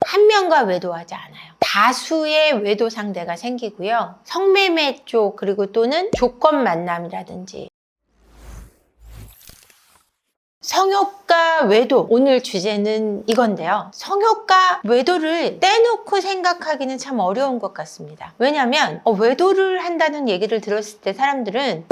한 명과 외도하지 않아요. 다수의 외도 상대가 생기고요. 성매매 쪽 그리고 또는 조건 만남이라든지 성욕과 외도, 오늘 주제는 이건데요. 성욕과 외도를 떼놓고 생각하기는 참 어려운 것 같습니다. 왜냐하면 외도를 한다는 얘기를 들었을 때 사람들은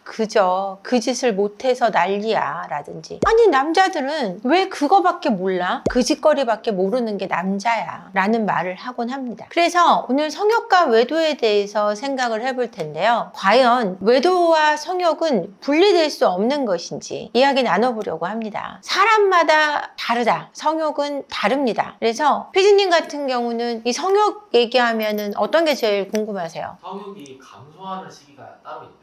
그저 그 짓을 못해서 난리야 라든지, 아니 남자들은 왜 그거밖에 몰라? 그 짓거리밖에 모르는 게 남자야 라는 말을 하곤 합니다. 그래서 오늘 성욕과 외도에 대해서 생각을 해볼 텐데요. 과연 외도와 성욕은 분리될 수 없는 것인지 이야기 나눠보려고 합니다. 사람마다 다르다. 성욕은 다릅니다. 그래서 피디님 같은 경우는 이 성욕 얘기하면은 어떤 게 제일 궁금하세요? 성욕이 감소하는 시기가 따로 있나요?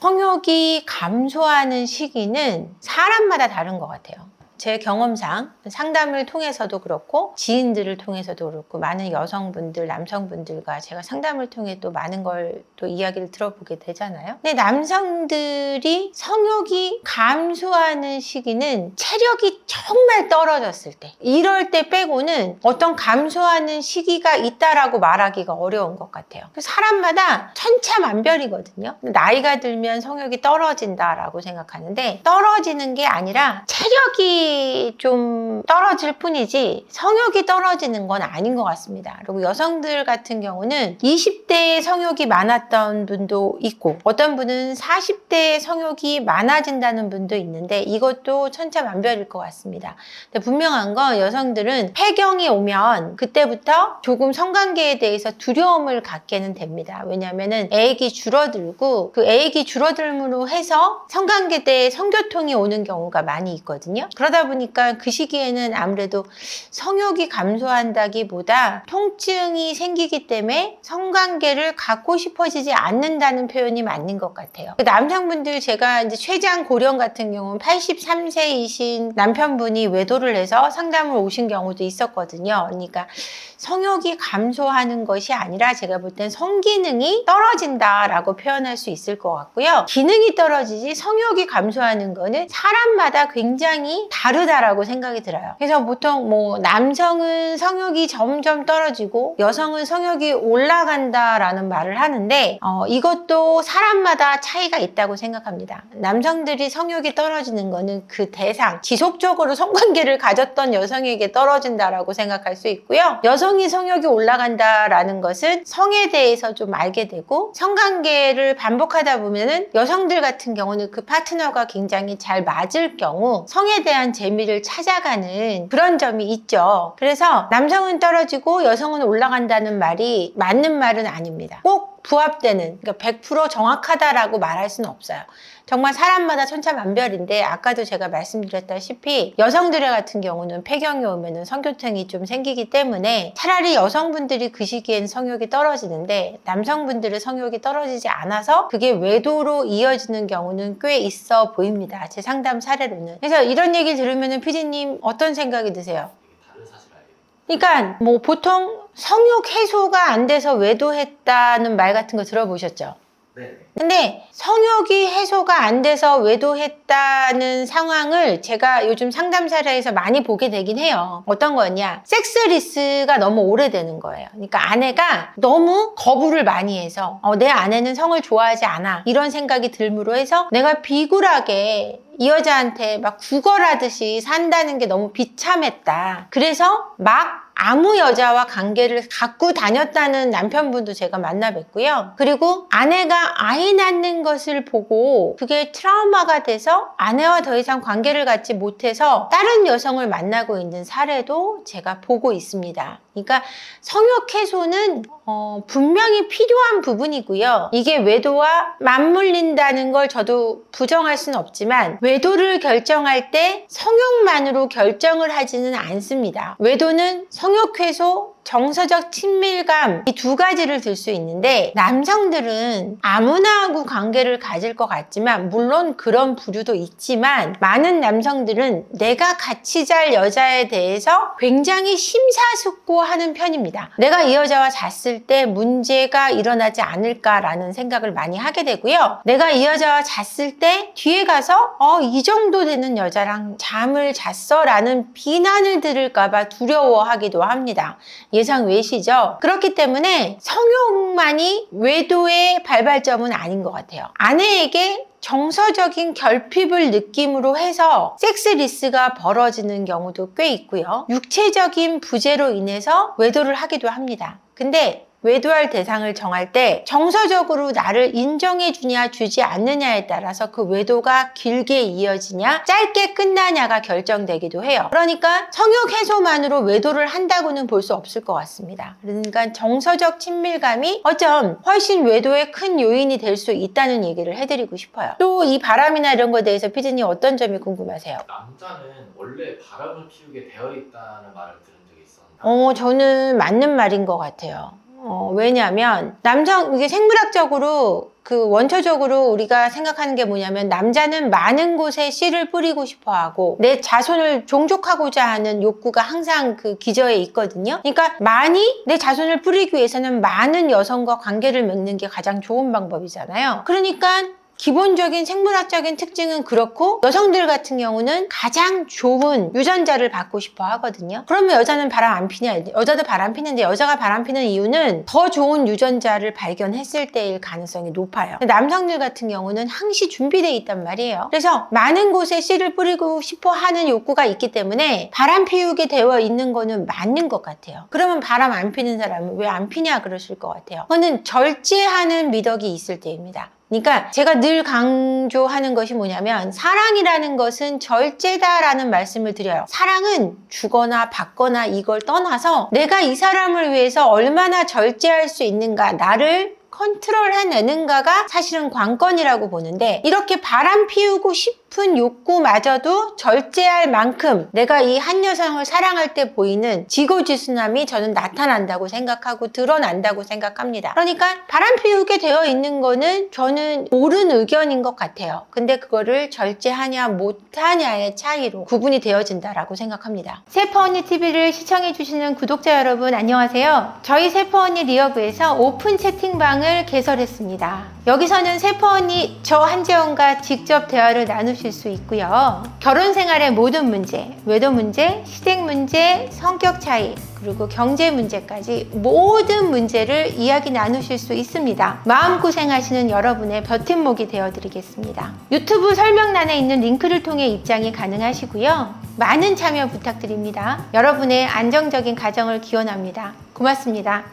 성욕이 감소하는 시기는 사람마다 다른 것 같아요. 제 경험상 상담을 통해서도 그렇고 지인들을 통해서도 그렇고 많은 여성분들, 남성분들과 제가 상담을 통해 또 많은 걸 또 이야기를 들어보게 되잖아요. 근데 남성들이 성욕이 감소하는 시기는 체력이 정말 떨어졌을 때, 이럴 때 빼고는 어떤 감소하는 시기가 있다라고 말하기가 어려운 것 같아요. 사람마다 천차만별이거든요. 나이가 들면 성욕이 떨어진다라고 생각하는데, 떨어지는 게 아니라 체력이 좀 떨어질 뿐이지 성욕이 떨어지는 건 아닌 것 같습니다. 그리고 여성들 같은 경우는 20대에 성욕이 많았던 분도 있고, 어떤 분은 40대에 성욕이 많아진다는 분도 있는데, 이것도 천차만별일 것 같습니다. 근데 분명한 건 여성들은 폐경이 오면 그때부터 조금 성관계에 대해서 두려움을 갖게는 됩니다. 왜냐하면 애기 줄어들고 그 애기 줄어들므로 해서 성관계 때 성교통이 오는 경우가 많이 있거든요. 그러다 보니까 그 시기에는 아무래도 성욕이 감소한다기보다 통증이 생기기 때문에 성관계를 갖고 싶어지지 않는다는 표현이 맞는 것 같아요. 남성분들, 제가 이제 최장 고령 같은 경우는 83세이신 남편분이 외도를 해서 상담을 오신 경우도 있었거든요. 그러니까 성욕이 감소하는 것이 아니라 제가 볼 땐 성기능이 떨어진다라고 표현할 수 있을 것 같고요. 기능이 떨어지지 성욕이 감소하는 거는 사람마다 굉장히 다르다라고 생각이 들어요. 그래서 보통 남성은 성욕이 점점 떨어지고 여성은 성욕이 올라간다라는 말을 하는데 이것도 사람마다 차이가 있다고 생각합니다. 남성들이 성욕이 떨어지는 거는 그 대상, 지속적으로 성관계를 가졌던 여성에게 떨어진다라고 생각할 수 있고요. 여성이 성욕이 올라간다라는 것은 성에 대해서 좀 알게 되고, 성관계를 반복하다 보면은 여성들 같은 경우는 그 파트너가 굉장히 잘 맞을 경우 성에 대한 재미를 찾아가는 그런 점이 있죠. 그래서 남성은 떨어지고 여성은 올라간다는 말이 맞는 말은 아닙니다. 꼭 부합되는, 그러니까 100% 정확하다라고 말할 수는 없어요. 정말 사람마다 천차만별인데, 아까도 제가 말씀드렸다시피 여성들 같은 경우는 폐경이 오면은 성교통이 좀 생기기 때문에 차라리 여성분들이 그 시기엔 성욕이 떨어지는데, 남성분들은 성욕이 떨어지지 않아서 그게 외도로 이어지는 경우는 꽤 있어 보입니다. 제 상담 사례로는. 그래서 이런 얘기 들으면은 피디님 어떤 생각이 드세요? 다른 사실 알게 그러니까 보통 성욕 해소가 안 돼서 외도했다는 말 같은 거 들어보셨죠? 네. 근데 성욕이 해소가 안 돼서 외도했다는 상황을 제가 요즘 상담 사례에서 많이 보게 되긴 해요. 어떤 거냐? 섹스리스가 너무 오래되는 거예요. 그러니까 아내가 너무 거부를 많이 해서 내 아내는 성을 좋아하지 않아, 이런 생각이 들므로 해서 내가 비굴하게 이 여자한테 막 구걸하듯이 산다는 게 너무 비참했다. 그래서 막 아무 여자와 관계를 갖고 다녔다는 남편분도 제가 만나 뵀고요. 그리고 아내가 아이 낳는 것을 보고 그게 트라우마가 돼서 아내와 더 이상 관계를 갖지 못해서 다른 여성을 만나고 있는 사례도 제가 보고 있습니다. 그러니까 성욕 해소는 분명히 필요한 부분이고요. 이게 외도와 맞물린다는 걸 저도 부정할 수는 없지만, 외도를 결정할 때 성욕만으로 결정을 하지는 않습니다. 외도는 성욕 해소 정서적 친밀감 이 두 가지를 들 수 있는데 남성들은 아무나 하고 관계를 가질 것 같지만 물론 그런 부류도 있지만 많은 남성들은 내가 같이 잘 여자에 대해서 굉장히 심사숙고하는 편입니다. 내가 이 여자와 잤을 때 문제가 일어나지 않을까라는 생각을 많이 하게 되고요. 내가 이 여자와 잤을 때 뒤에 가서 이 정도 되는 여자랑 잠을 잤어 라는 비난을 들을까봐 두려워하기도 합니다. 예상 외시죠? 그렇기 때문에 성욕만이 외도의 발발점은 아닌 것 같아요. 아내에게 정서적인 결핍을 느낌으로 해서 섹스리스가 벌어지는 경우도 꽤 있고요. 육체적인 부재로 인해서 외도를 하기도 합니다. 근데 외도할 대상을 정할 때 정서적으로 나를 인정해 주냐 주지 않느냐에 따라서 그 외도가 길게 이어지냐 짧게 끝나냐가 결정되기도 해요. 그러니까 성욕 해소만으로 외도를 한다고는 볼 수 없을 것 같습니다. 그러니까 정서적 친밀감이 어쩜 훨씬 외도의 큰 요인이 될 수 있다는 얘기를 해드리고 싶어요. 또 이 바람이나 이런 거에 대해서 피디님 어떤 점이 궁금하세요? 남자는 원래 바람을 피우게 되어 있다는 말을 들은 적이 있었는데 저는 맞는 말인 것 같아요. 왜냐하면 이게 생물학적으로 원초적으로 우리가 생각하는 게 뭐냐면 남자는 많은 곳에 씨를 뿌리고 싶어 하고 내 자손을 종족하고자 하는 욕구가 항상 그 기저에 있거든요. 그러니까 많이 내 자손을 뿌리기 위해서는 많은 여성과 관계를 맺는 게 가장 좋은 방법이잖아요. 그러니까 기본적인 생물학적인 특징은 그렇고 여성들 같은 경우는 가장 좋은 유전자를 받고 싶어 하거든요. 그러면 여자는 바람 안 피냐? 여자도 바람 피는데 여자가 바람 피는 이유는 더 좋은 유전자를 발견했을 때일 가능성이 높아요. 남성들 같은 경우는 항시 준비되어 있단 말이에요. 그래서 많은 곳에 씨를 뿌리고 싶어 하는 욕구가 있기 때문에 바람 피우게 되어 있는 거는 맞는 것 같아요. 그러면 바람 안 피는 사람은 왜 안 피냐 그러실 것 같아요. 그거는 절제하는 미덕이 있을 때입니다. 그러니까 제가 늘 강조하는 것이 뭐냐면 사랑이라는 것은 절제다라는 말씀을 드려요. 사랑은 주거나 받거나 이걸 떠나서 내가 이 사람을 위해서 얼마나 절제할 수 있는가, 나를 컨트롤 해내는가가 사실은 관건이라고 보는데 이렇게 바람 피우고 싶은 욕구마저도 절제할 만큼 내가 이 한 여성을 사랑할 때 보이는 지고지순함이 저는 나타난다고 생각하고 드러난다고 생각합니다. 그러니까 바람 피우게 되어 있는 거는 저는 옳은 의견인 것 같아요. 근데 그거를 절제하냐 못하냐의 차이로 구분이 되어진다라고 생각합니다. 세퍼언니 TV를 시청해주시는 구독자 여러분 안녕하세요. 저희 세퍼언니 리어브에서 오픈 채팅방을 개설했습니다. 여기서는 세퍼언니 저 한재원과 직접 대화를 나누실 수 있고요. 결혼 생활의 모든 문제, 외도 문제, 시댁 문제, 성격 차이, 그리고 경제 문제까지 모든 문제를 이야기 나누실 수 있습니다. 마음고생하시는 여러분의 버팀목이 되어드리겠습니다. 유튜브 설명란에 있는 링크를 통해 입장이 가능하시고요. 많은 참여 부탁드립니다. 여러분의 안정적인 가정을 기원합니다. 고맙습니다.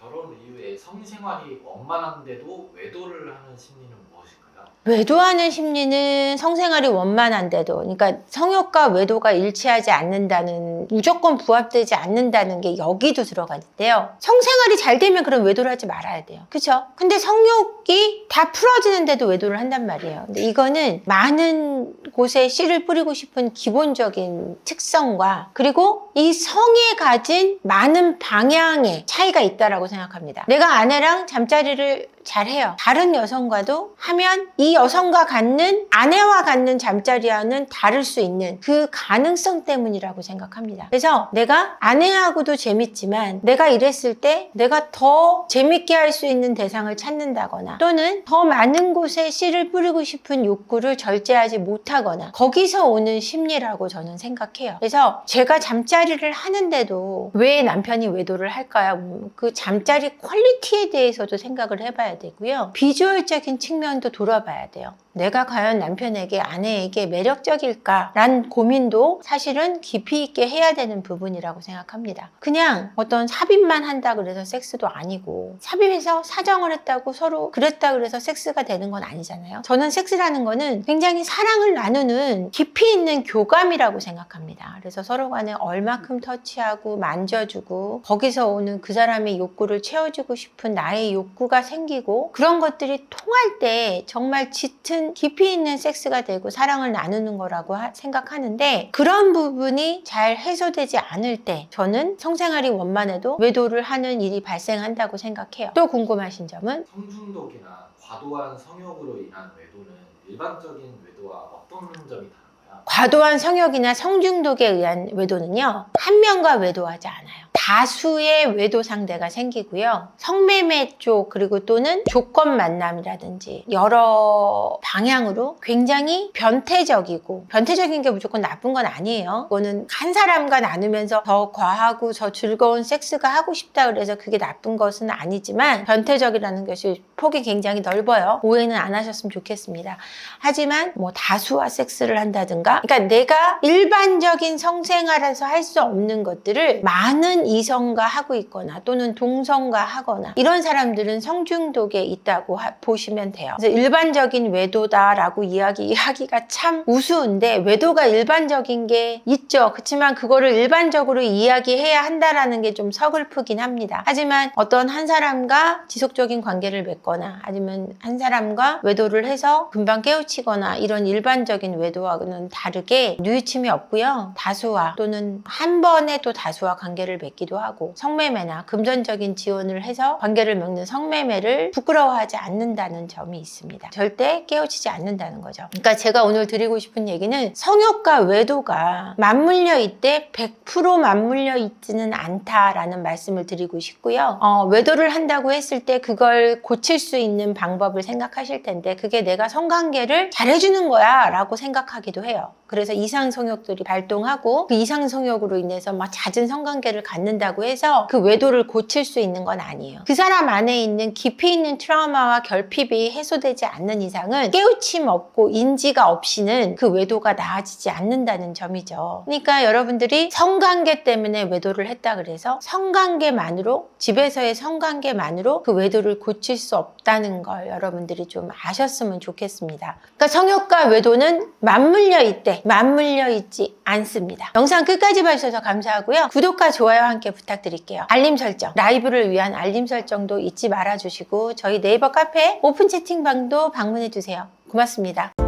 결혼 이후에 성생활이 원만한데도 외도를 하는 심리는 무엇일까요? 외도하는 심리는 성생활이 원만한데도, 그러니까 성욕과 외도가 일치하지 않는다는, 무조건 부합되지 않는다는 게 여기도 들어가는데요. 성생활이 잘 되면 그럼 외도를 하지 말아야 돼요. 그쵸? 근데 성욕이 다 풀어지는데도 외도를 한단 말이에요. 근데 이거는 많은 곳에 씨를 뿌리고 싶은 기본적인 특성과 그리고 이 성에 가진 많은 방향의 차이가 있다라고 생각합니다. 내가 아내랑 잠자리를 잘해요. 다른 여성과도 하면 이 여성과 갖는, 아내와 갖는 잠자리와는 다를 수 있는 그 가능성 때문이라고 생각합니다. 그래서 내가 아내하고도 재밌지만 내가 이랬을 때 내가 더 재밌게 할 수 있는 대상을 찾는다거나 또는 더 많은 곳에 씨를 뿌리고 싶은 욕구를 절제하지 못하거나 거기서 오는 심리라고 저는 생각해요. 그래서 제가 잠자리를 하는데도 왜 남편이 외도를 할까요? 그 잠자리 퀄리티에 대해서도 생각을 해봐야 되고요. 비주얼적인 측면도 돌아봐야 돼요. 내가 과연 남편에게, 아내에게 매력적일까라는 고민도 사실은 깊이 있게 해야 되는 부분이라고 생각합니다. 그냥 어떤 삽입만 한다 그래서 섹스도 아니고, 삽입해서 사정을 했다고 서로 그랬다 그래서 섹스가 되는 건 아니잖아요. 저는 섹스라는 거는 굉장히 사랑을 나누는 깊이 있는 교감이라고 생각합니다. 그래서 서로 간에 얼마큼 터치하고 만져주고 거기서 오는 그 사람의 욕구를 채워주고 싶은 나의 욕구가 생기고 그런 것들이 통할 때 정말 짙은 섹스는 깊이 있는 섹스가 되고 사랑을 나누는 거라고 생각하는데 그런 부분이 잘 해소되지 않을 때 저는 성생활이 원만해도 외도를 하는 일이 발생한다고 생각해요. 또 궁금하신 점은? 성중독이나 과도한 성욕으로 인한 외도는 일반적인 외도와 어떤 점이 다른가요? 과도한 성욕이나 성중독에 의한 외도는요, 한 명과 외도하지 않아요. 다수의 외도 상대가 생기고요. 성매매 쪽 그리고 또는 조건 만남이라든지 여러 방향으로 굉장히 변태적이고, 변태적인 게 무조건 나쁜 건 아니에요. 그거는 한 사람과 나누면서 더 과하고 더 즐거운 섹스가 하고 싶다 그래서 그게 나쁜 것은 아니지만 변태적이라는 것이 폭이 굉장히 넓어요. 오해는 안 하셨으면 좋겠습니다. 하지만 뭐 다수와 섹스를 한다든가, 그러니까 내가 일반적인 성생활에서 할 수 없는 것들을 많은 이성과 하고 있거나 또는 동성과 하거나 이런 사람들은 성중독에 있다고 보시면 돼요. 그래서 일반적인 외도다라고 이야기하기가 참 우스운데 외도가 일반적인 게 있죠. 그렇지만 그거를 일반적으로 이야기해야 한다라는 게 좀 서글프긴 합니다. 하지만 어떤 한 사람과 지속적인 관계를 맺거나 아니면 한 사람과 외도를 해서 금방 깨우치거나 이런 일반적인 외도와는 다르게 뉘우침이 없고요. 다수와 또는 한 번에 또 다수와 관계를 맺기도 하고 성매매나 금전적인 지원을 해서 관계를 맺는 성매매를 부끄러워하지 않는다는 점이 있습니다. 절대 깨우치지 않는다는 거죠. 그러니까 제가 오늘 드리고 싶은 얘기는 성욕과 외도가 맞물려 있대 100% 맞물려 있지는 않다라는 말씀을 드리고 싶고요. 외도를 한다고 했을 때 그걸 고칠 수 있는 방법을 생각하실 텐데 그게 내가 성관계를 잘해주는 거야 라고 생각하기도 해요. 그래서 이상 성욕들이 발동하고 그 이상 성욕으로 인해서 막 잦은 성관계를 갖는다고 해서 그 외도를 고칠 수 있는 건 아니에요. 그 사람 안에 있는 깊이 있는 트라우마와 결핍이 해소되지 않는 이상은 깨우침 없고 인지가 없이는 그 외도가 나아지지 않는다는 점이죠. 그러니까 여러분들이 성관계 때문에 외도를 했다 그래서 성관계만으로, 집에서의 성관계만으로 그 외도를 고칠 수 없다는 걸 여러분들이 좀 아셨으면 좋겠습니다. 그러니까 성욕과 외도는 맞물려 있지 않습니다. 영상 끝까지 봐주셔서 감사하고요. 구독과 좋아요 함께 부탁드릴게요. 알림 설정, 라이브를 위한 알림 설정도 잊지 말아주시고 저희 네이버 카페 오픈 채팅방도 방문해주세요. 고맙습니다.